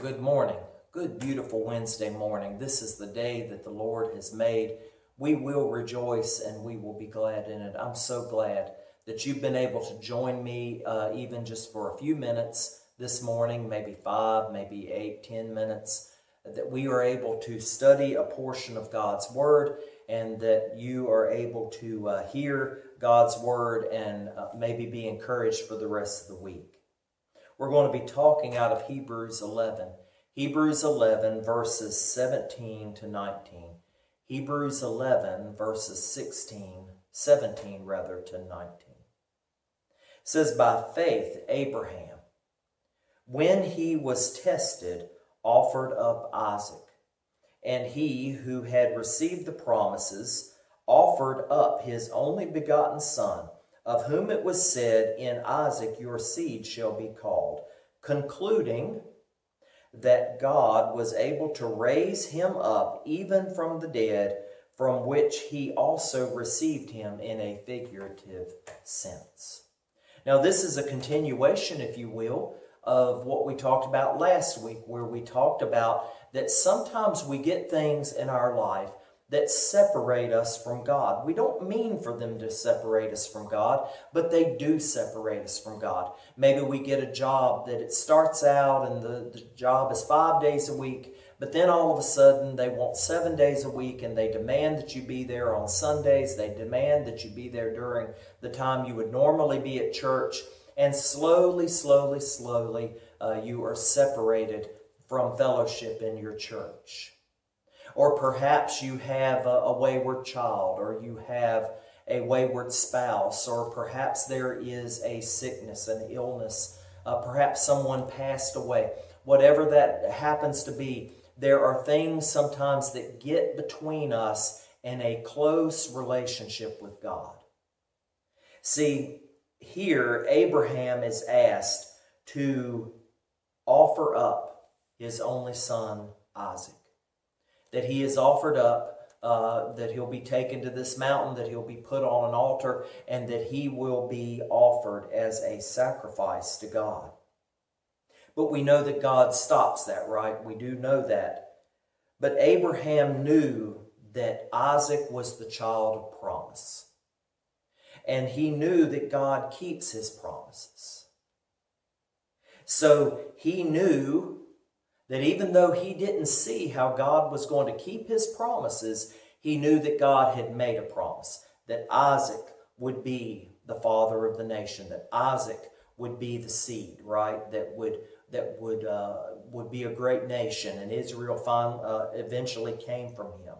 Good morning. Good, beautiful Wednesday morning. This is the day that the Lord has made. We will rejoice and we will be glad in it. I'm so glad that you've been able to join me even just for a few minutes this morning, maybe 5, maybe 8, 10 minutes, that we are able to study a portion of God's Word and that you are able to hear God's Word and maybe be encouraged for the rest of the week. We're going to be talking out of Hebrews 11. Hebrews 11 verses 17 to 19. Hebrews 11 verses 17 to 19. It says, by faith Abraham, when he was tested, offered up Isaac. And he who had received the promises offered up his only begotten son, of whom it was said, in Isaac your seed shall be called, concluding that God was able to raise him up even from the dead, from which he also received him in a figurative sense. Now this is a continuation, if you will, of what we talked about last week, where we talked about that sometimes we get things in our life that separate us from God. We don't mean for them to separate us from God, but they do separate us from God. Maybe we get a job that it starts out and the job is 5 days a week, but then all of a sudden they want 7 days a week and they demand that you be there on Sundays. They demand that you be there during the time you would normally be at church. And slowly, you are separated from fellowship in your church. Or perhaps you have a wayward child, or you have a wayward spouse, or perhaps there is a sickness, an illness, perhaps someone passed away. Whatever that happens to be, there are things sometimes that get between us and a close relationship with God. See, here Abraham is asked to offer up his only son, Isaac. That he is offered up, that he'll be taken to this mountain, that he'll be put on an altar, and that he will be offered as a sacrifice to God. But we know that God stops that, right? We do know that. But Abraham knew that Isaac was the child of promise. And he knew that God keeps his promises. So he knew that even though he didn't see how God was going to keep his promises, he knew that God had made a promise, that Isaac would be the father of the nation, that Isaac would be the seed, right, that would be a great nation, and Israel eventually came from him.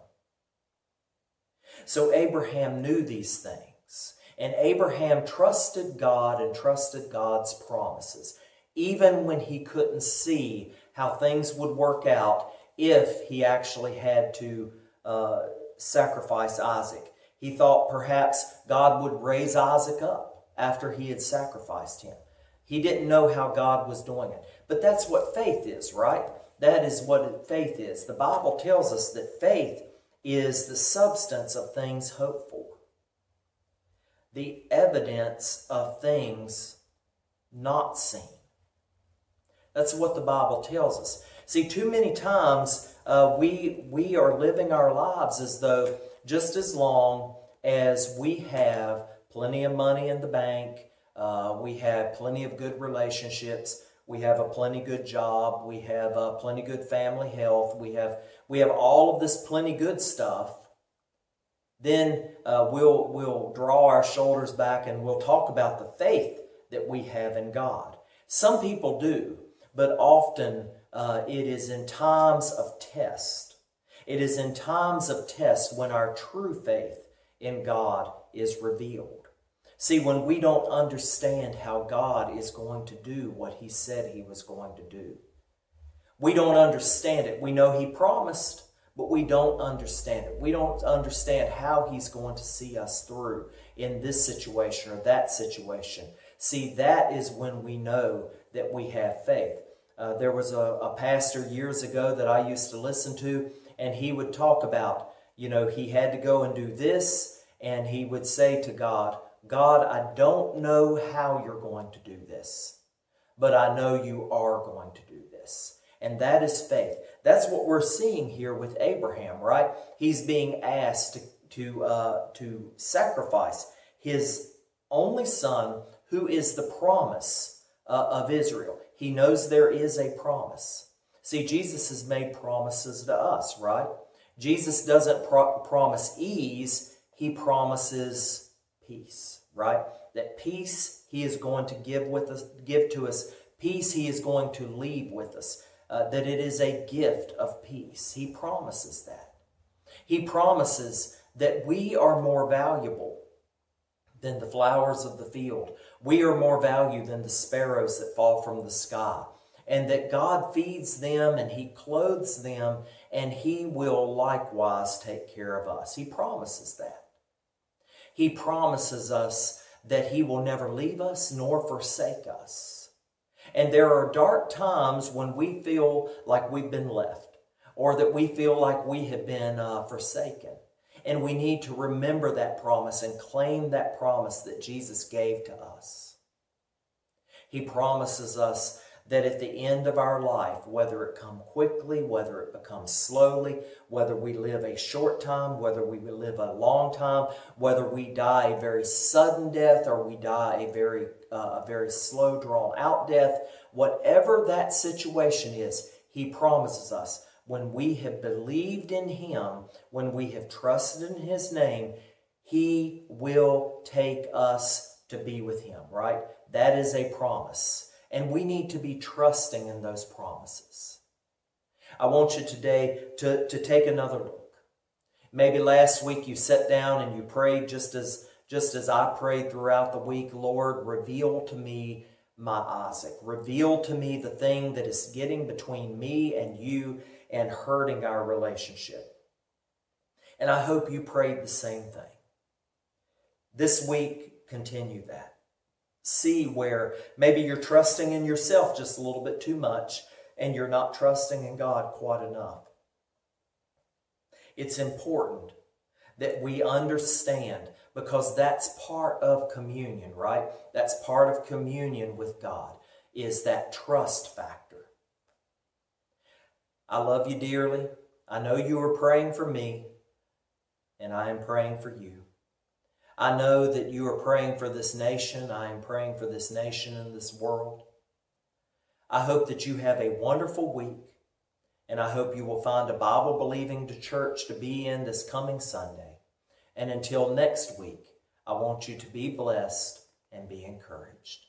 So Abraham knew these things, and Abraham trusted God and trusted God's promises, even when he couldn't see how things would work out if he actually had to sacrifice Isaac. He thought perhaps God would raise Isaac up after he had sacrificed him. He didn't know how God was doing it. But that's what faith is, right? That is what faith is. The Bible tells us that faith is the substance of things hoped for, the evidence of things not seen. That's what the Bible tells us. See, too many times we are living our lives as though just as long as we have plenty of money in the bank, we have plenty of good relationships, we have a plenty good job, we have plenty good family health, we have all of this plenty good stuff, then we'll draw our shoulders back and we'll talk about the faith that we have in God. Some people do. But often it is in times of test. It is in times of test when our true faith in God is revealed. See, when we don't understand how God is going to do what he said he was going to do. We don't understand it. We know he promised, but we don't understand it. We don't understand how he's going to see us through in this situation or that situation. See, that is when we know that we have faith. There was a pastor years ago that I used to listen to, and he would talk about, he had to go and do this, and he would say to God, God, I don't know how you're going to do this, but I know you are going to do this. And that is faith. That's what we're seeing here with Abraham, right? He's being asked to sacrifice his only son, who is the promise of Israel. He knows there is a promise. See, Jesus has made promises to us, right? Jesus doesn't promise ease. He promises peace, right? That peace he is going to give to us. Peace he is going to leave with us. That it is a gift of peace. He promises that. He promises that we are more valuable than the flowers of the field. We are more valuable than the sparrows that fall from the sky. And that God feeds them and he clothes them and he will likewise take care of us. He promises that. He promises us that he will never leave us nor forsake us. And there are dark times when we feel like we've been left or that we feel like we have been forsaken. And we need to remember that promise and claim that promise that Jesus gave to us. He promises us that at the end of our life, whether it come quickly, whether it becomes slowly, whether we live a short time, whether we live a long time, whether we die a very sudden death or we die a very slow, drawn-out death, whatever that situation is, he promises us when we have believed in him, when we have trusted in his name, he will take us to be with him, right? That is a promise. And we need to be trusting in those promises. I want you today to take another look. Maybe last week you sat down and you prayed just as I prayed throughout the week, Lord, reveal to me my Isaac. Reveal to me the thing that is getting between me and you and hurting our relationship. And I hope you prayed the same thing. This week, continue that. See where maybe you're trusting in yourself just a little bit too much and you're not trusting in God quite enough. It's important that we understand, because that's part of communion, right? That's part of communion with God, is that trust factor. I love you dearly. I know you are praying for me, and I am praying for you. I know that you are praying for this nation. I am praying for this nation and this world. I hope that you have a wonderful week, and I hope you will find a Bible-believing church to be in this coming Sunday. And until next week, I want you to be blessed and be encouraged.